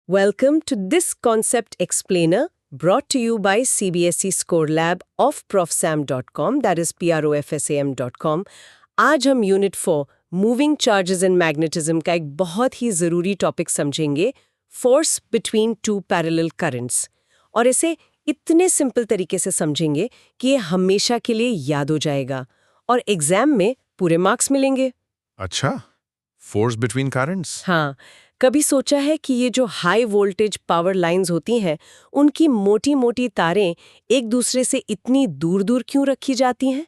Welcome to this concept explainer brought to you by CBSE Score Lab of profsam.com, that is profsam.com. आज हम unit 4 moving charges in magnetism का एक बहुत ही ज़रूरी topic समझेंगे, force between two parallel currents. और इसे इतने सिंपल तरीके से समझेंगे कि ये हमेशा के लिए याद हो जाएगा और एग्जाम में पूरे मार्क्स मिलेंगे। अच्छा, फोर्स बिटवीन करंट्स। हाँ, कभी सोचा है कि ये जो हाई वोल्टेज पावर लाइंस होती हैं, उनकी मोटी मोटी तारें एक दूसरे से इतनी दूर दूर क्यों रखी जाती हैं?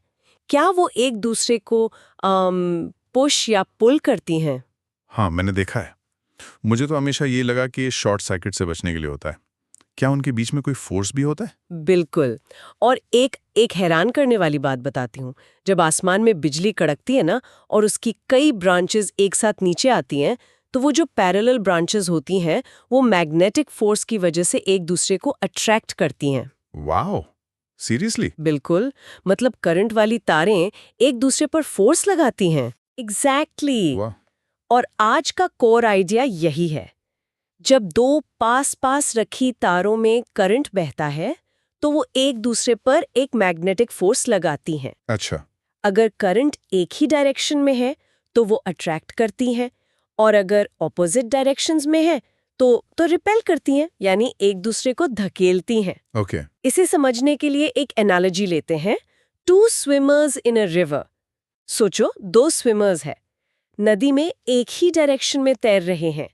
क्या वो एक दूसरे को पुश या पुल करती हैं? हाँ, मैंने देखा है। मुझे तो हमेशा ये लगा कि ये शॉर्ट सर्किट से बचने के लिए होता है। क्या उनके बीच में कोई फोर्स भी होता है? बिल्कुल। और एक हैरान करने वाली बात बताती हूँ। जब आसमान में बिजली कड़कती है ना, और उसकी कई ब्रांचेस एक साथ नीचे आती हैं, तो वो जो पैरेलल ब्रांचेस होती हैं, वो मैग्नेटिक फोर्स की वजह से एक दूसरे को अट्रैक्ट करती हैं। Wow, seriously? बिल्कुल, मतलब करंट वाली तारें एक दूसरे पर फोर्स लगाती हैं। एग्जैक्टली। वाह, और आज का कोर आइडिया यही है। जब दो पास पास रखी तारों में करंट बहता है, तो वो एक दूसरे पर एक मैग्नेटिक फोर्स लगाती हैं। अच्छा, अगर करंट एक ही डायरेक्शन में है, तो वो अट्रैक्ट करती हैं, और अगर ऑपोजिट डायरेक्शंस में है, तो रिपेल करती हैं, यानी एक दूसरे को धकेलती हैं। ओके। इसे समझने के लिए एक एनालॉजी लेते हैं। 2 swimmers इन अ रिवर। सोचो, 2 स्विमर्स है, नदी में एक ही डायरेक्शन में तैर रहे हैं,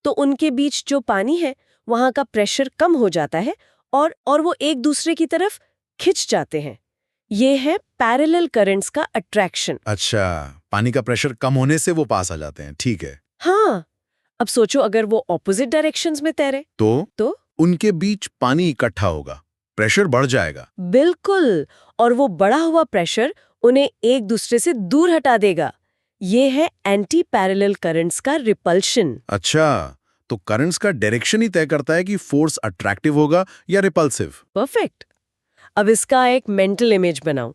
तो उनके बीच जो पानी है, वहां का प्रेशर कम हो जाता है और वो एक दूसरे की तरफ खिंच जाते हैं। ये है पैरेलल करंट्स का अट्रैक्शन। अच्छा, पानी का प्रेशर कम होने से वो पास आ जाते हैं, ठीक है। हाँ, अब सोचो अगर वो ऑपोजिट डायरेक्शंस में तैरे तो उनके बीच पानी इकट्ठा होगा, प्रेशर बढ़ जाएगा। बिल्कुल, और वो बढ़ा हुआ प्रेशर उन्हें एक दूसरे से दूर हटा देगा। ये है एंटी पैरेलल करंट्स का रिपल्शन। अच्छा, तो करंट्स का डायरेक्शन ही तय करता है कि फोर्स अट्रैक्टिव होगा या रिपल्सिव। परफेक्ट। अब इसका एक मेंटल इमेज बनाओ।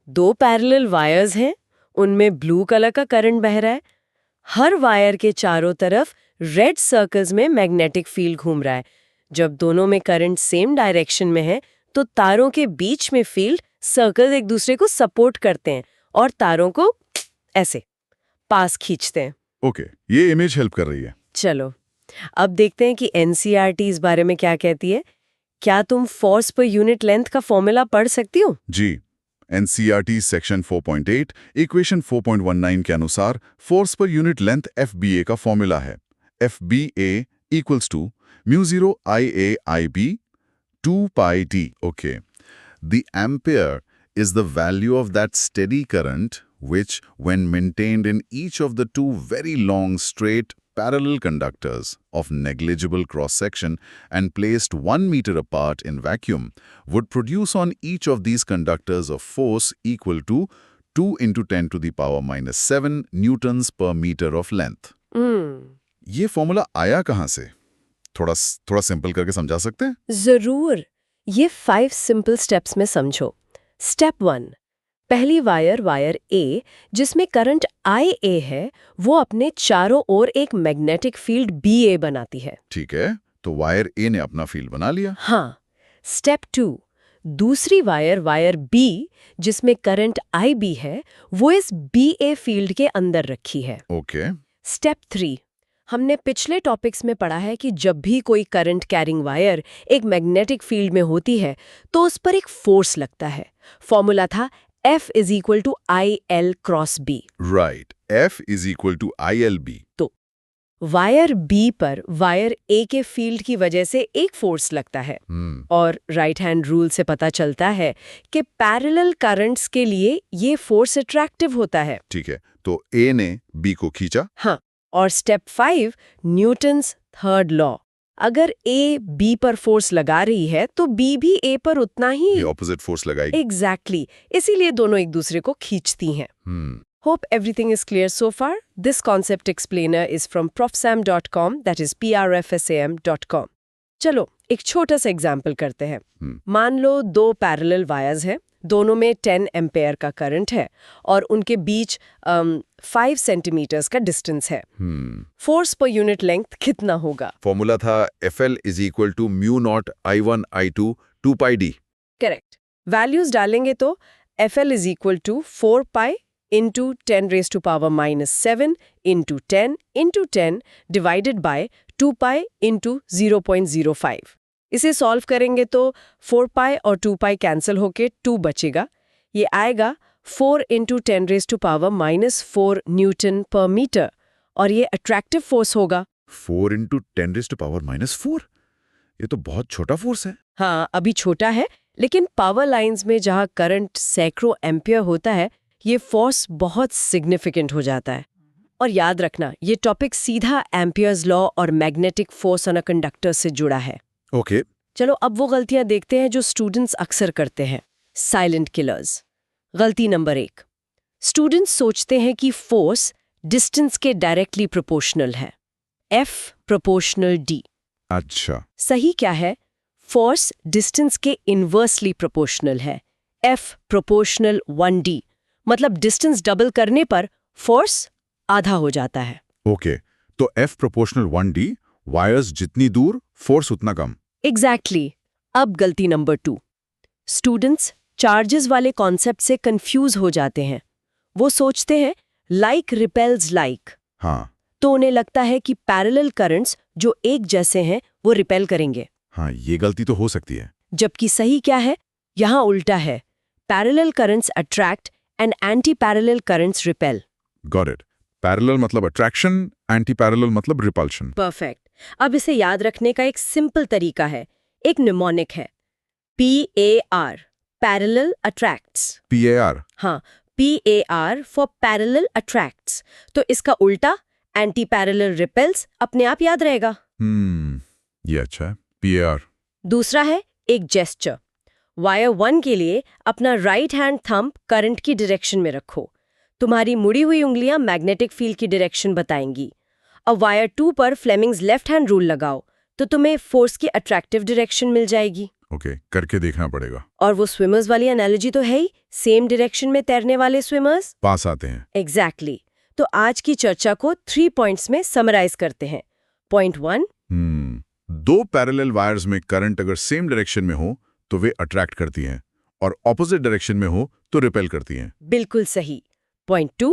2 पैरेलल वायर्स हैं, उनमें ब्लू कलर का करंट बह रहा है। हर वायर के चारों तरफ रेड सर्कल्स में मैग्नेटिक फील्ड घूम रहा है। जब दोनों में करंट सेम डायरेक्शन में है, तो तारों के बीच में फील्ड सर्कल एक दूसरे को सपोर्ट करते हैं और तारों को ऐसे पास खींचते हैं। ओके, ये इमेज हेल्प कर रही है। चलो, अब देखते हैं कि एनसीईआरटी इस बारे में क्या कहती है। क्या तुम फोर्स पर यूनिट लेंथ का फॉर्मूला पढ़ सकती हो? जी, एनसीईआरटी सेक्शन 4.8 इक्वेशन 4.19 के अनुसार force per unit length FBA का फॉर्मूला है। FBA equals to μ0 IAIB 2 pi d. Okay. The ampere is the value of that steady current which, when maintained in each of the two very long straight parallel conductors of negligible cross-section and placed 1 meter apart in vacuum, would produce on each of these conductors a force equal to 2 into 10 to the power minus 7 newtons per meter of length. ये formula आया कहाँ से? थोड़ा simple करके समझा सकते हैं? जरूर। ये 5 सिंपल स्टेप्स में समझो। स्टेप 1, पहली वायर ए, जिसमें करंट IA है, वो अपने चारों ओर एक मैग्नेटिक फील्ड BA बनाती है। ठीक है, तो वायर ए ने अपना फील्ड बना लिया। हाँ। स्टेप 2, दूसरी वायर B, जिसमें करंट IB है, वो इस BA फील्ड के अंदर रखी है। ओके। स्टेप 3, हमने पिछले टॉपिक्स में पढ़ा है कि जब भी कोई करंट कैरिंग वायर एक मैग्नेटिक फील्ड में होती है, तो उस पर एक फोर्स लगता है। फॉर्मूला था F is equal to IL cross B। Right, F is equal to ILB। तो वायर B पर वायर A के फील्ड की वजह से एक फोर्स लगता है। और राइट हैंड रूल से पता चलता है कि पैरेलल करंट्स के लिए ये फोर्स अट्रैक्टिव होता है। ठीक है, तो A ने B को खींचा। हाँ, और स्टेप 5, न्यूटन्स थर्ड लॉ। अगर A B पर फोर्स लगा रही है, तो B भी A पर उतना ही ये ऑपोजिट फोर्स लगाएगी। एग्जैक्टली। इसीलिए दोनों एक दूसरे को खींचती हैं। Hope everything is clear so far. This concept explainer is from profsam.com, that is profsam.com. चलो, एक छोटा सा एग्जाम्पल करते हैं। मान लो 2 पैरेलल वायर्स हैं, दोनों में 10 एम्पेयर का करंट है और उनके बीच 5 सेंटीमीटर्स का डिस्टेंस है। फोर्स पर यूनिट लेंथ कितना होगा? फॉर्मूला था FL is equal to mu naught I1 I2 2 pi D. Correct. Values डालेंगे तो FL is equal to 4 pi into 10⁻⁻7 into 10 divided by 2 pi into 0.05। इसे सॉल्व करेंगे तो 4 पाई और 2 पाई कैंसिल होके 2 बचेगा। ये आएगा 4 इंटू 10⁻⁻4 न्यूटन पर मीटर और ये अट्रैक्टिव फोर्स होगा। 4 इंटू 10⁻⁻4? ये तो बहुत छोटा फोर्स है। हाँ, अभी छोटा है, लेकिन पावर लाइंस में जहाँ करंट सैकड़ों एम्पियर होता है, ये फोर्स बहुत सिग्निफिकेंट हो जाता है। और याद रखना, ये टॉपिक सीधा एम्पियर्स लॉ और magnetic force on a conductor से जुड़ा है। ओके। चलो अब वो गलतियां देखते हैं जो स्टूडेंट्स अक्सर करते हैं। Silent killers. गलती नंबर 1, स्टूडेंट्स सोचते हैं कि फोर्स डिस्टेंस के डायरेक्टली प्रोपोर्शनल है। F proportional D। अच्छा। सही क्या है? फोर्स डिस्टेंस के इन्वर्सली प्रोपोर्शनल है। F प्रोपोर्शनल 1D, मतलब डिस्टेंस डबल करने पर फोर्स आधा हो जाता है। ओके, तो F प्रोपोर्शनल 1D, वायर्स जितनी दूर फोर्स उतना कम। एग्जैक्टली। अब गलती नंबर 2, स्टूडेंट्स चार्जेस वाले कॉन्सेप्ट से कंफ्यूज हो जाते हैं। वो सोचते हैं लाइक रिपेल्स लाइक, हाँ तो उन्हें लगता है कि पैरेलल करंट्स जो एक जैसे हैं वो रिपेल करेंगे। हाँ, ये गलती तो हो सकती है। जबकि सही क्या है? यहाँ उल्टा है। Parallel currents attract and anti parallel currents repel. Got it. Parallel मतलब अट्रैक्शन, एंटी पैरेलल मतलब रिपल्शन। परफेक्ट। अब इसे याद रखने का एक सिंपल तरीका है, एक निमोनिक है, PAR, पैरेलल अट्रैक्ट्स। PAR। हाँ, PAR फॉर पैरेलल अट्रैक्ट्स। तो इसका उल्टा एंटी पैरेलल रिपेल्स अपने आप याद रहेगा। ये अच्छा है। PAR। दूसरा है एक जेस्चर। वायर 1 के लिए अपना राइट हैंड थंब करंट की डायरेक्शन में रखो। तुम्हारी मुड़ी हुई उंगलियां मैग्नेटिक फील्ड की डायरेक्शन बताएंगी। अब वायर 2 पर फ्लेमिंग्स लेफ्ट हैंड रूल लगाओ तो तुम्हें फोर्स की अट्रैक्टिव डायरेक्शन मिल जाएगी। ओके, करके देखना पड़ेगा। और वो स्विमर्स वाली एनालॉजी तो है ही, सेम डायरेक्शन में तैरने वाले स्विमर्स पास आते हैं। एग्जैक्टली। तो आज की चर्चा को 3 पॉइंट्स में समराइज करते हैं। पॉइंट 1, 2 पैरेलल वायर्स में करंट अगर सेम डायरेक्शन में हो तो वे अट्रैक्ट करती हैं और ऑपोजिट डायरेक्शन में हो तो रिपेल करती हैं। बिल्कुल सही। पॉइंट 2,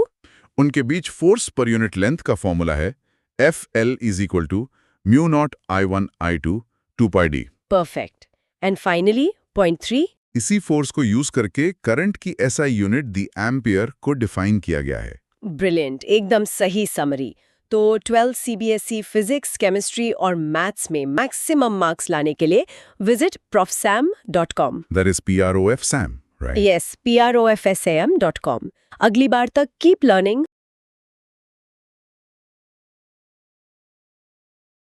उनके बीच फोर्स पर यूनिट लेंथ का फॉर्मूला है FL is equal to mu naught I1 I2 2 pi D. Perfect. And finally point 3, इसी फोर्स को यूज करके करंट की SI यूनिट द एम्पियर को डिफाइन किया गया है। ब्रिलियंट, एकदम सही समरी। तो 12 CBSE फिजिक्स, केमिस्ट्री और मैथ्स में मैक्सिमम मार्क्स लाने के लिए visit profsam.com। That is PROFSAM, right? Yes, PROFSAM.com। अगली बार तक कीप लर्निंग,